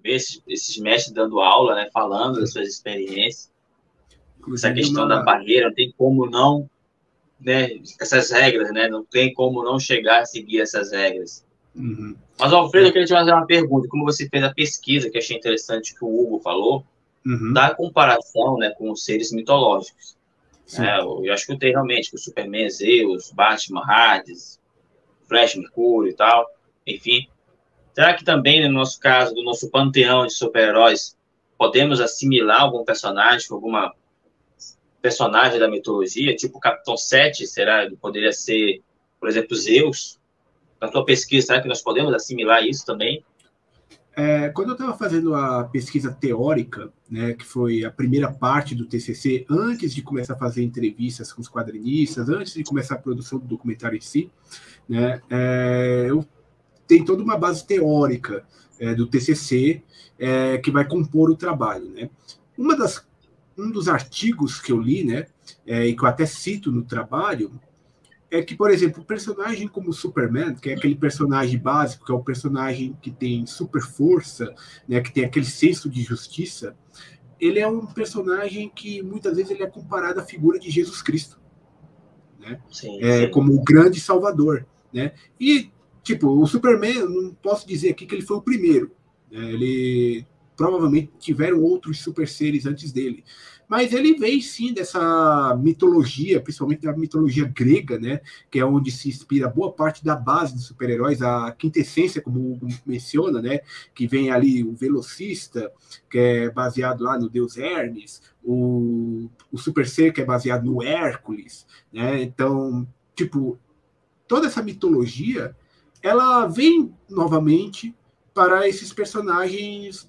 ver esses mestres dando aula, né, falando das suas experiências, essa Inclusive, questão da barreira, não tem como não, né, essas regras, né, não tem como não chegar a seguir essas regras. Uhum. Mas, Alfredo, eu queria te fazer uma pergunta. Como você fez a pesquisa, que achei interessante que o Hugo falou, Uhum. da comparação, né, com os seres mitológicos. Sim. Né? Eu já escutei realmente que o Superman, Zeus, Batman, Hades, Flash, Mercúrio e tal, enfim. Será que também, no nosso caso, do nosso panteão de super-heróis, podemos assimilar algum personagem, alguma personagem da mitologia, tipo o Capitão Sete, será que poderia ser, por exemplo, Zeus? Na tua pesquisa, será que nós podemos assimilar isso também? Quando eu estava fazendo a pesquisa teórica, né, que foi a primeira parte do TCC, antes de começar a fazer entrevistas com os quadrinistas, antes de começar a produção do documentário em si, né, eu tenho toda uma base teórica do TCC que vai compor o trabalho. Né? Um dos artigos que eu li, né, e que eu até cito no trabalho, é que, por exemplo, o personagem como o Superman, que é aquele personagem básico, que é o personagem que tem super força, né, que tem aquele senso de justiça, ele é um personagem que muitas vezes ele é comparado à figura de Jesus Cristo, né, Sim, sim. como o grande salvador. Né? E, tipo, o Superman, eu não posso dizer aqui que ele foi o primeiro. Né? Ele provavelmente tiveram outros super seres antes dele. Mas ele veio sim dessa mitologia, principalmente da mitologia grega, né? Que é onde se inspira boa parte da base dos super-heróis, a quintessência, como o Hugo menciona, né? Que vem ali o velocista, que é baseado lá no deus Hermes, o super ser, que é baseado no Hércules, né? Então, tipo, toda essa mitologia, ela vem novamente para esses personagens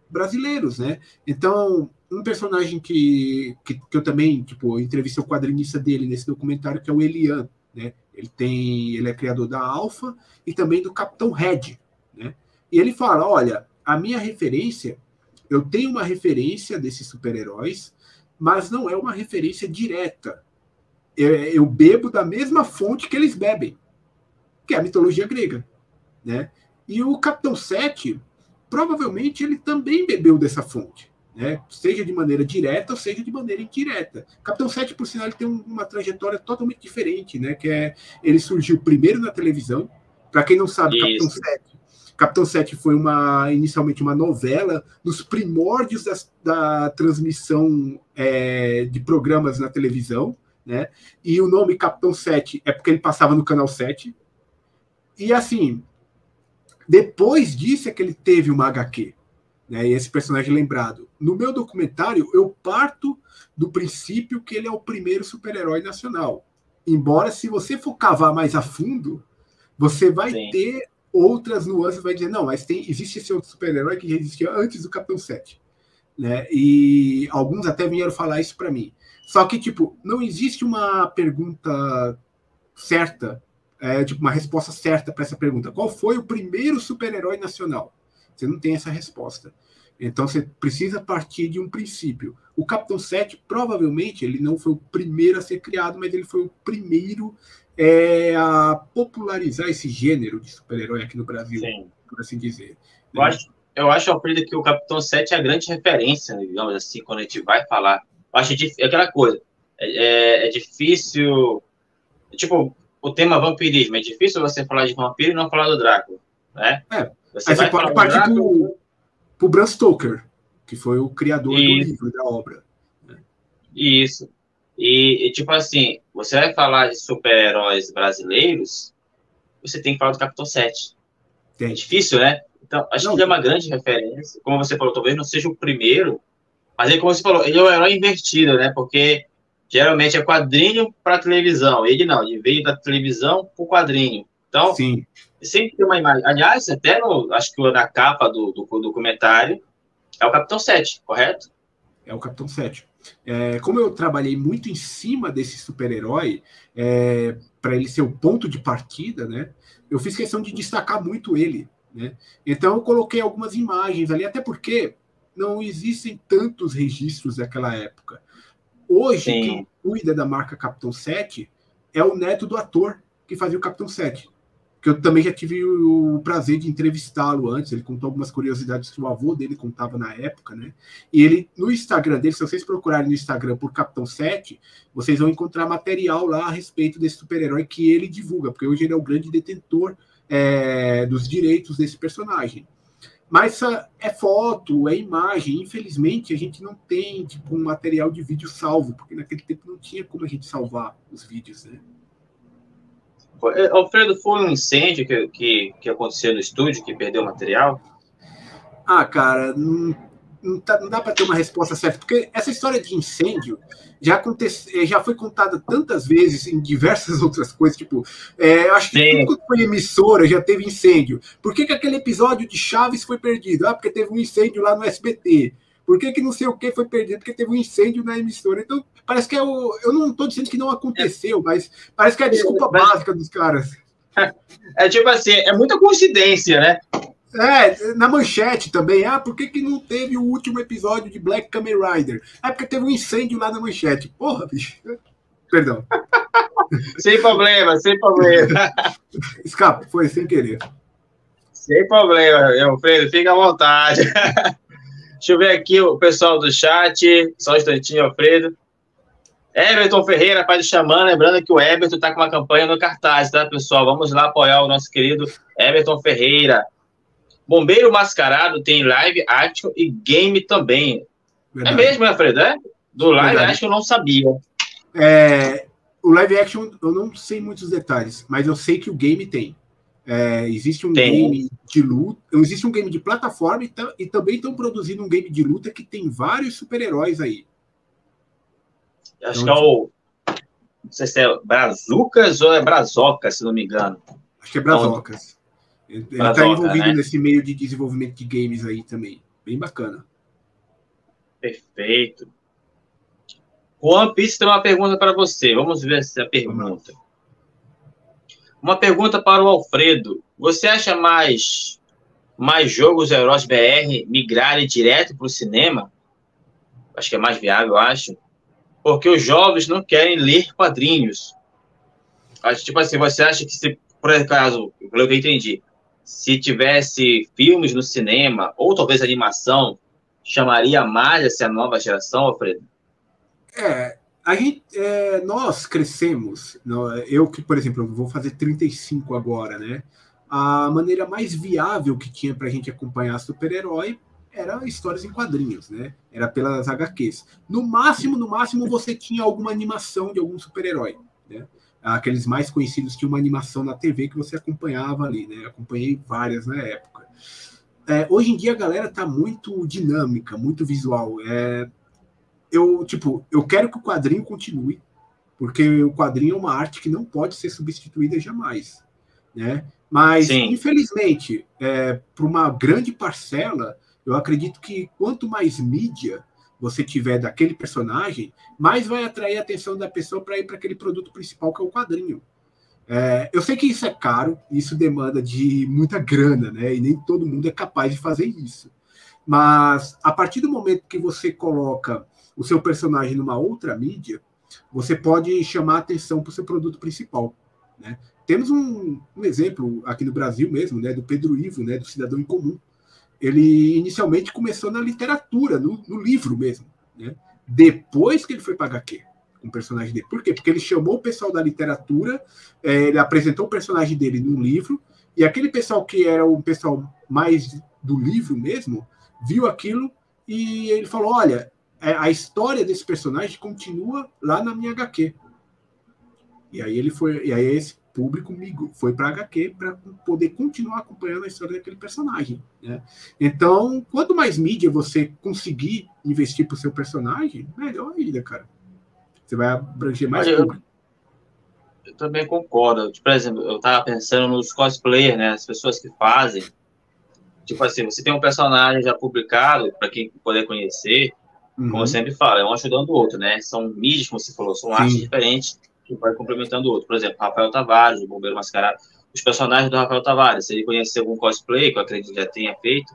brasileiros, né? Então, um personagem que eu também, tipo, entrevistei o quadrinista dele nesse documentário, que é o Elian, né? Ele é criador da Alpha e também do Capitão Red, né? E ele fala, olha, a minha referência, eu tenho uma referência desses super-heróis, mas não é uma referência direta. Eu bebo da mesma fonte que eles bebem, que é a mitologia grega, né? E o Capitão Sete, provavelmente ele também bebeu dessa fonte, né? Seja de maneira direta ou seja de maneira indireta. Capitão Sete, por sinal, ele tem uma trajetória totalmente diferente, né? Ele surgiu primeiro na televisão. Para quem não sabe, Isso. Capitão Sete foi inicialmente uma novela nos primórdios da transmissão de programas na televisão, né? E o nome Capitão Sete é porque ele passava no canal 7. E assim, depois disso é que ele teve uma HQ, né? E esse personagem lembrado. No meu documentário, eu parto do princípio que ele é o primeiro super-herói nacional. Embora, se você for cavar mais a fundo, você vai Sim. ter outras nuances, vai dizer, não, mas existe esse outro super-herói que já existia antes do Capitão 7. Né? E alguns até vieram falar isso para mim. Só que, tipo, não existe uma pergunta certa, tipo, uma resposta certa para essa pergunta. Qual foi o primeiro super-herói nacional? Você não tem essa resposta. Então você precisa partir de um princípio. O Capitão 7, provavelmente, ele não foi o primeiro a ser criado, mas ele foi o primeiro a popularizar esse gênero de super-herói aqui no Brasil, Sim. por assim dizer. Eu Né? acho, eu acho, Alfredo, que o Capitão 7 é a grande referência, né, digamos assim, quando a gente vai falar. Eu acho é aquela coisa. É difícil. Tipo, o tema vampirismo. É difícil você falar de vampiro e não falar do Drácula. Né? Você Aí você vai pode falar do partir para Drácula. o Bram Stoker, que foi o criador do E livro, da obra. isso. Tipo assim, você vai falar de super-heróis brasileiros, você tem que falar do Capitão 7. É Tem. difícil, né? Então, acho que Não, ele é uma grande referência. Como você falou, talvez não seja o primeiro, mas ele, como você falou, ele é o herói invertido, né? Porque geralmente é quadrinho para televisão. Ele não, ele veio da televisão para o quadrinho. Então, sim. sempre tem uma imagem. Aliás, até acho que na capa do documentário é o Capitão 7, correto? É o Capitão 7. Como eu trabalhei muito em cima desse super-herói, para ele ser o ponto de partida, né? Eu fiz questão de destacar muito ele. Né? Então eu coloquei algumas imagens ali, até porque não existem tantos registros daquela época. Hoje, quem Sim. cuida da marca Capitão 7 é o neto do ator que fazia o Capitão 7. que eu também já tive o prazer de entrevistá-lo antes. Ele contou algumas curiosidades que o avô dele contava na época, né? E ele, no Instagram dele, se vocês procurarem no Instagram por Capitão 7, vocês vão encontrar material lá a respeito desse super-herói que ele divulga, porque hoje ele é o grande detentor dos direitos desse personagem. Mas é foto, é imagem. Infelizmente, a gente não tem tipo, um material de vídeo salvo, porque naquele tempo não tinha como a gente salvar os vídeos, né? Alfredo, foi um incêndio que aconteceu no estúdio, que perdeu o material? Ah, cara, não dá para ter uma resposta certa, porque essa história de incêndio já foi contada tantas vezes em diversas outras coisas, tipo, acho que tudo que foi emissora já teve incêndio. Por que aquele episódio de Chaves foi perdido? Ah, porque teve um incêndio lá no SBT. Por que não sei o que foi perdido? Porque teve um incêndio na emissora. Então, parece que eu não estou dizendo que não aconteceu, mas parece que é a desculpa básica dos caras. É tipo assim, é muita coincidência, né? Na Manchete também. Ah, por que não teve o último episódio de Black Kamen Rider? Ah, porque teve um incêndio lá na Manchete. Porra, bicho. Perdão. Sem problema, sem problema. Escapa, foi sem querer. Sem problema, Alfredo, fica à vontade. Deixa eu ver aqui o pessoal do chat. Só um instantinho, Alfredo. Everton Ferreira, pai do Xamã. Lembrando que o Everton está com uma campanha no cartaz, tá, pessoal? Vamos lá apoiar o nosso querido Everton Ferreira. Bombeiro Mascarado tem live action e game também. Verdade. É mesmo, Alfredo? Do live action eu não sabia. O live action eu não sei muitos detalhes, mas eu sei que o game tem. Existe um game de luta, existe um game de plataforma e também estão produzindo um game de luta que tem vários super-heróis aí. Acho que é o... Não sei se é Brazucas ou é Brazoca, se não me engano. Acho que é Brazocas. Ele está envolvido nesse meio de desenvolvimento de games aí também. Bem bacana. Perfeito. One Piece tem uma pergunta para você. Vamos ver essa pergunta. Uma pergunta para o Alfredo. Você acha mais jogos heróis BR migrarem direto para o cinema? Acho que é mais viável, eu acho. Porque os jovens não querem ler quadrinhos. Acho, tipo assim, você acha que se, por acaso, pelo que eu entendi, se tivesse filmes no cinema, ou talvez animação, chamaria mais essa nova geração, Alfredo? Nós crescemos, eu que, por exemplo, vou fazer 35 agora, né? A maneira mais viável que tinha para a gente acompanhar super-herói era histórias em quadrinhos, né? Era pelas HQs. No máximo, você tinha alguma animação de algum super-herói, né? Aqueles mais conhecidos tinham uma animação na TV que você acompanhava ali, né? Acompanhei várias na época. Hoje em dia a galera tá muito dinâmica, muito visual. Eu quero que o quadrinho continue, porque o quadrinho é uma arte que não pode ser substituída jamais, né? Mas, infelizmente, para uma grande parcela, eu acredito que quanto mais mídia você tiver daquele personagem, mais vai atrair a atenção da pessoa para ir para aquele produto principal, que é o quadrinho. Eu sei que isso é caro, isso demanda de muita grana, né? E nem todo mundo é capaz de fazer isso. Mas, a partir do momento que você coloca o seu personagem numa outra mídia, você pode chamar a atenção para o seu produto principal, né? Temos um exemplo aqui no Brasil mesmo, né, do Pedro Ivo, né, do Cidadão em Comum. Ele inicialmente começou na literatura, no livro mesmo, né? Depois que ele foi para HQ, com o personagem dele. Por quê? Porque ele chamou o pessoal da literatura, ele apresentou o personagem dele num livro, e aquele pessoal que era o pessoal mais do livro mesmo, viu aquilo e ele falou, olha, a história desse personagem continua lá na minha HQ. E aí esse público foi para HQ para poder continuar acompanhando a história daquele personagem, né? Então, quanto mais mídia você conseguir investir para o seu personagem, melhor ainda, cara. Você vai abranger mais público. Eu também concordo. Por exemplo, eu estava pensando nos cosplayers, né? As pessoas que fazem. Tipo assim, você tem um personagem já publicado, para quem poder conhecer, como eu sempre falo, é um ajudando o outro, né? São mídias, como você falou, são artes diferentes, que vai complementando o outro. Por exemplo, Rafael Tavares, o Bombeiro Mascarado, os personagens do Rafael Tavares, se ele conhecer algum cosplay, que eu acredito que já tenha feito,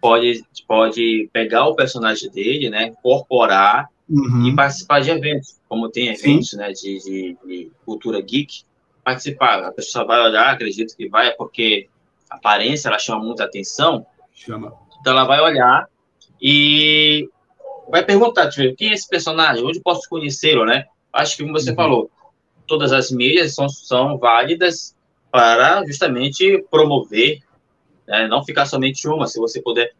pode pegar o personagem dele, né? Incorporar e participar de eventos, como tem eventos, né, de cultura geek, participar. A pessoa vai olhar, acredito que vai, porque a aparência, ela chama muita atenção. Chama. Então, ela vai olhar e vai perguntar, tipo, quem é esse personagem? Onde posso conhecê-lo, né? Acho que, como você falou, todas as mídias são válidas para justamente promover, né? Não ficar somente uma, se você puder.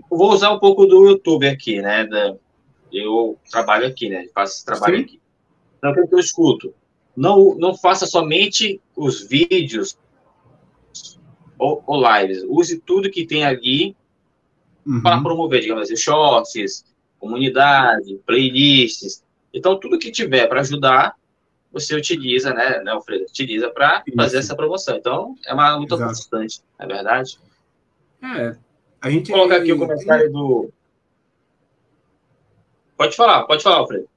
Vou usar um pouco do YouTube aqui, né? Eu trabalho aqui, né? Faço esse trabalho Sim. aqui. Então, o que eu escuto? Não faça somente os vídeos ou lives. Use tudo que tem ali para promover, digamos assim, shorts, comunidade, playlists. Então, tudo que tiver para ajudar, você utiliza, né, Alfredo? Utiliza para fazer essa promoção. Então, é uma luta constante, não é verdade? A gente... Vou colocar aqui o comentário do... Pode falar, Alfredo.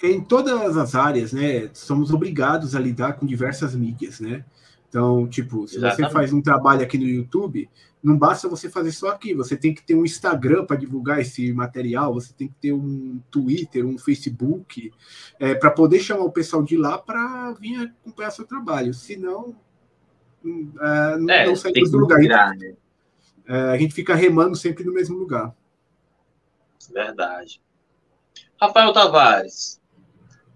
Em todas as áreas, né, somos obrigados a lidar com diversas mídias, né? Então, tipo, se você faz um trabalho aqui no YouTube, não basta você fazer só aqui, você tem que ter um Instagram para divulgar esse material, você tem que ter um Twitter, um Facebook, para poder chamar o pessoal de lá para vir acompanhar seu trabalho. Senão, não saímos do lugar. Né? A gente fica remando sempre no mesmo lugar. Verdade. Rafael Tavares,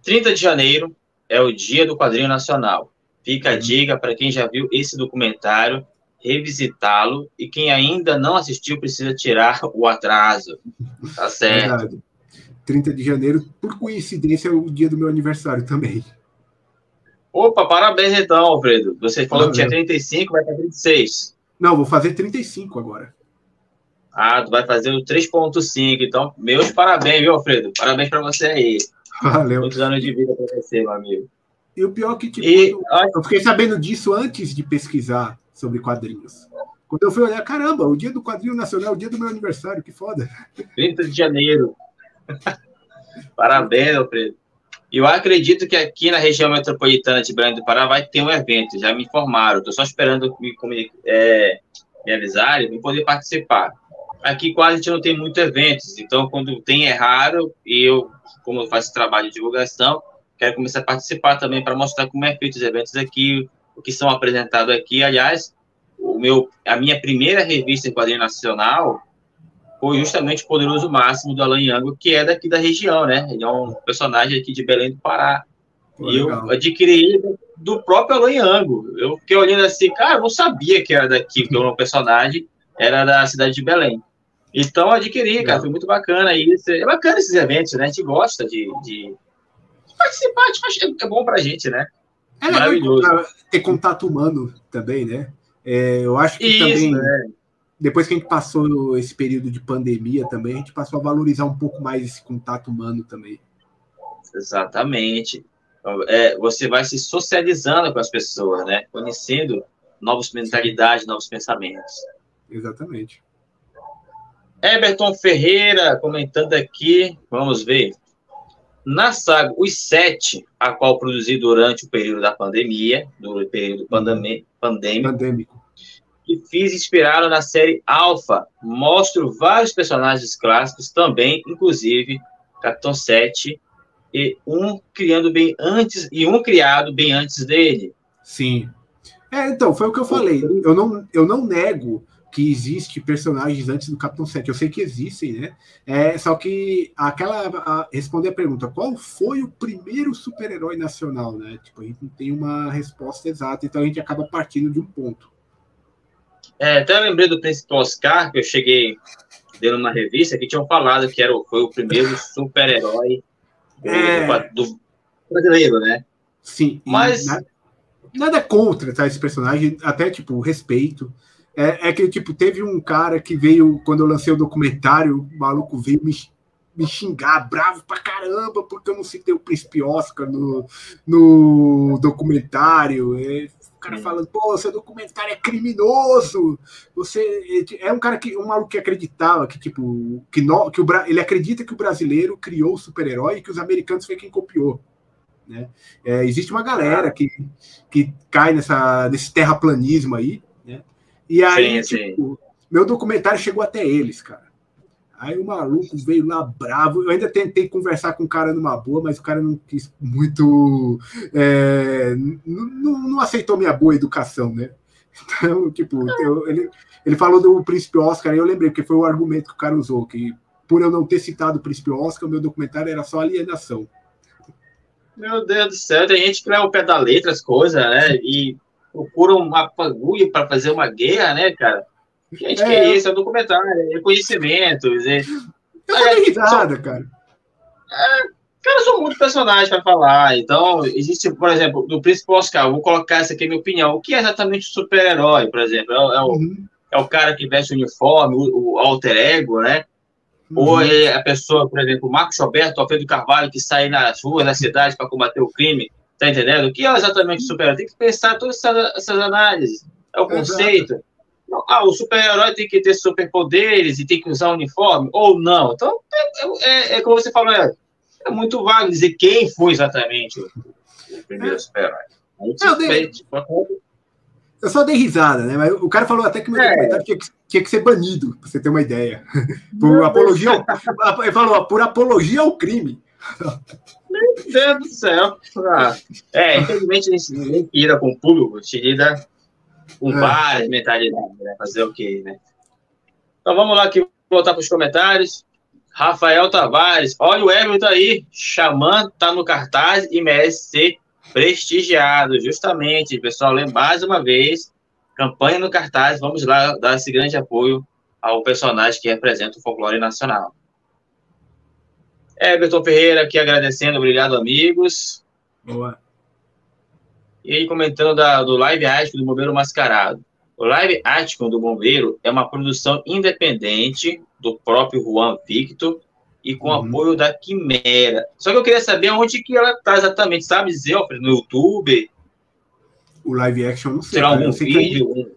30 de janeiro é o dia do quadrinho nacional. Fica a dica para quem já viu esse documentário, revisitá-lo, e quem ainda não assistiu precisa tirar o atraso. Tá certo. Verdade. 30 de janeiro, por coincidência, é o dia do meu aniversário também. Opa, parabéns então, Alfredo. Você falou que tinha 35, vai para 36. Não, vou fazer 35 agora. Tu vai fazer o 3.5. Então, meus parabéns, viu, Alfredo? Parabéns para você aí. Valeu. Muitos anos de vida para você, meu amigo. E o pior que, tipo, eu fiquei sabendo disso antes de pesquisar sobre quadrinhos. Quando eu fui olhar, caramba, o dia do quadrinho nacional, o dia do meu aniversário, que foda. 30 de janeiro. Parabéns, Alfredo. Eu acredito que aqui na região metropolitana de Belém do Pará vai ter um evento, já me informaram. Estou só esperando me avisarem para poder participar. Aqui quase a gente não tem muitos eventos, então quando tem é raro, e eu, como eu faço trabalho de divulgação, quero começar a participar também para mostrar como é feito os eventos aqui, o que são apresentados aqui. Aliás, a minha primeira revista em quadrinho nacional foi justamente o Poderoso Máximo do Alan Yango, que é daqui da região, né? Ele é um personagem aqui de Belém do Pará. E eu adquiri ele do próprio Alan Yango. Eu fiquei olhando assim, cara, eu não sabia que era daqui, que o personagem era da cidade de Belém. Então, eu adquiri, cara, foi muito bacana. E é bacana esses eventos, né? A gente gosta de participar, é bom pra gente, né? É maravilhoso. Ter contato humano também, né? Eu acho que também, depois que a gente passou esse período de pandemia também, a gente passou a valorizar um pouco mais esse contato humano também. Exatamente. Você vai se socializando com as pessoas, né? Conhecendo novas mentalidades, novos pensamentos. Exatamente. Eberton Ferreira comentando aqui, vamos ver. Na saga Os Sete, a qual produzi durante o período da pandemia, do período pandêmico, que fiz inspirado na série Alpha, mostro vários personagens clássicos também, inclusive Capitão 7, e um criado bem antes dele. Sim. Então, foi o que eu falei. Eu não nego que existe personagens antes do Capitão 7. Eu sei que existem, né? Só que responder a pergunta, qual foi o primeiro super-herói nacional, né? Tipo, a gente não tem uma resposta exata, então a gente acaba partindo de um ponto. Até eu lembrei do Príncipe Oscar, que eu cheguei dando uma revista, que tinham falado que foi o primeiro super-herói do brasileiro, né? Sim. Mas nada contra, tá, esse personagem, até, tipo, respeito. Que, tipo, teve um cara que veio, quando eu lancei o documentário, o maluco veio me xingar, bravo pra caramba, porque eu não citei o Príncipe Oscar no documentário. O cara falando, pô, seu documentário é criminoso. Você é um maluco que acreditava que, tipo, ele acredita que o brasileiro criou o super-herói e que os americanos foi quem copiou. Né? Existe uma galera que cai nesse terraplanismo aí, né? E aí, tipo, meu documentário chegou até eles, cara. Aí o maluco veio lá bravo. Eu ainda tentei conversar com o cara numa boa, mas o cara não quis muito. Não aceitou minha boa educação, né? Então, tipo, ele falou do Príncipe Oscar, e eu lembrei, porque foi o argumento que o cara usou, que por eu não ter citado o Príncipe Oscar, o meu documentário era só alienação. Meu Deus do céu, tem gente que leva o pé da letra as coisas, né? E procura uma fagulha para fazer uma guerra, né, cara? Gente, que é isso? É documentário, é conhecimentos. Eu só dei risada, cara. Cara, são muitos personagens para falar. Então, existe, por exemplo, do Príncipe Oscar, vou colocar essa aqui a minha opinião. O que é exatamente o super-herói, por exemplo? É o cara que veste o uniforme, o alter ego, né? Ou é a pessoa, por exemplo, o Marcos Roberto, Alfredo Carvalho, que sai nas ruas da cidade para combater o crime, tá entendendo? O que é exatamente o super-herói? Tem que pensar todas essas análises. É o conceito. O super-herói tem que ter superpoderes e tem que usar uniforme, ou não. Então, como você falou, é muito vago dizer quem foi exatamente o primeiro super-herói. Eu só dei risada, né? Mas o cara falou até que meu documentário tinha que ser banido, pra você ter uma ideia. Por apologia ele falou, por apologia ao crime. Meu Deus do céu. Infelizmente, ninguém tira com o público, tira com várias mentalidades, né? Fazer o quê, né? Então vamos lá, aqui, voltar para os comentários. Rafael Tavares, olha o Everton aí, Xamã tá no cartaz e merece ser prestigiado, justamente, pessoal, mais uma vez, campanha no cartaz, vamos lá dar esse grande apoio ao personagem que representa o folclore nacional. Everton Ferreira aqui agradecendo, obrigado, amigos. Boa. E aí comentando do Live Action do Bombeiro Mascarado. O Live Action do Bombeiro é uma produção independente do próprio Juan Victor e com apoio da Quimera. Só que eu queria saber onde que ela está exatamente, sabe dizer, Alfredo? No YouTube? O live action, não sei. Será algum vídeo?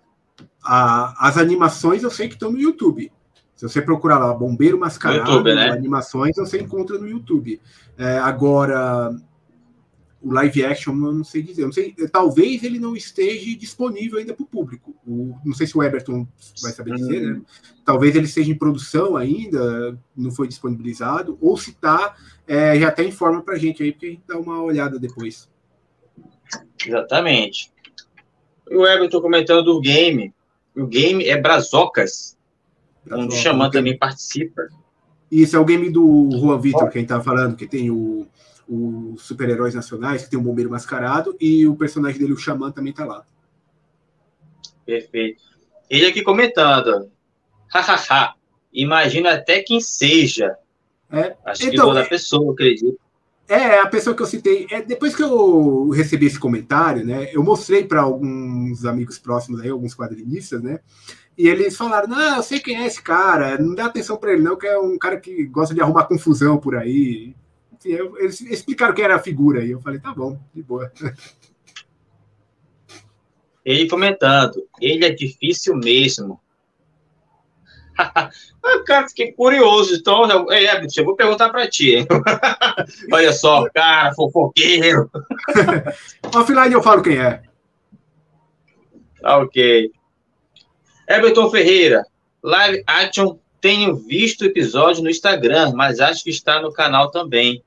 As animações eu sei que estão no YouTube. Se você procurar lá, Bombeiro Mascarado, YouTube, né? Animações, você encontra no YouTube. Agora, o live action, eu não sei dizer. Eu não sei, talvez ele não esteja disponível ainda para o público. Não sei se o Everton vai saber dizer, né? Talvez ele esteja em produção ainda, não foi disponibilizado, ou se está, já até informa para a gente aí, porque a gente dá uma olhada depois. Exatamente. E o Everton comentando do game. O game é Brazocas, onde o Xamã também participa. Isso, é o game do Juan Victor, que a gente estava falando, que tem os super-heróis nacionais, que tem o Bombeiro Mascarado, e o personagem dele, o Xamã, também está lá. Perfeito. Ele aqui comentando, hahaha, imagina até quem seja. Acho que toda pessoa, acredito. A pessoa que eu citei. Depois que eu recebi esse comentário, né, eu mostrei para alguns amigos próximos aí, alguns quadrinistas, né, e eles falaram, não, eu sei quem é esse cara, não dá atenção para ele não, que é um cara que gosta de arrumar confusão por aí. Enfim, eles explicaram quem era a figura aí, eu falei, tá bom, de boa. Ele comentando, ele é difícil mesmo. Cara, fiquei curioso. Então, eu vou perguntar para ti. Olha só, cara, fofoqueiro. Offline eu falo quem é. Ok. Everton Ferreira, live action, tenho visto o episódio no Instagram, mas acho que está no canal também.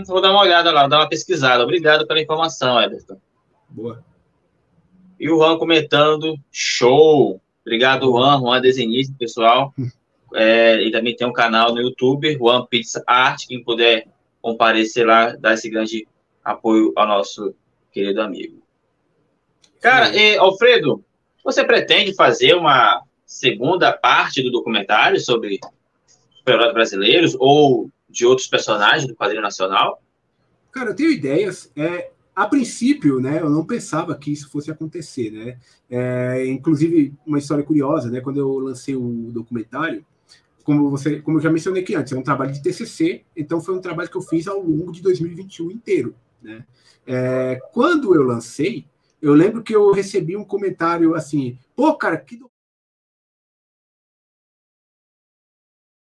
Vou dar uma olhada lá, dar uma pesquisada. Obrigado pela informação, Everton. Boa. E o Juan comentando, show. Obrigado, Juan desenhista, pessoal. E também tem um canal no YouTube, Juan Pizza Art, quem puder comparecer lá, dar esse grande apoio ao nosso querido amigo. Cara, Alfredo, você pretende fazer uma segunda parte do documentário sobre super-heróis brasileiros ou de outros personagens do quadrinho nacional? Cara, eu tenho ideias. A princípio, né, eu não pensava que isso fosse acontecer, né? Inclusive, uma história curiosa, né? Quando eu lancei o documentário, como eu já mencionei aqui antes, é um trabalho de TCC, então foi um trabalho que eu fiz ao longo de 2021 inteiro, né? Quando eu lancei, eu lembro que eu recebi um comentário assim, pô, cara, que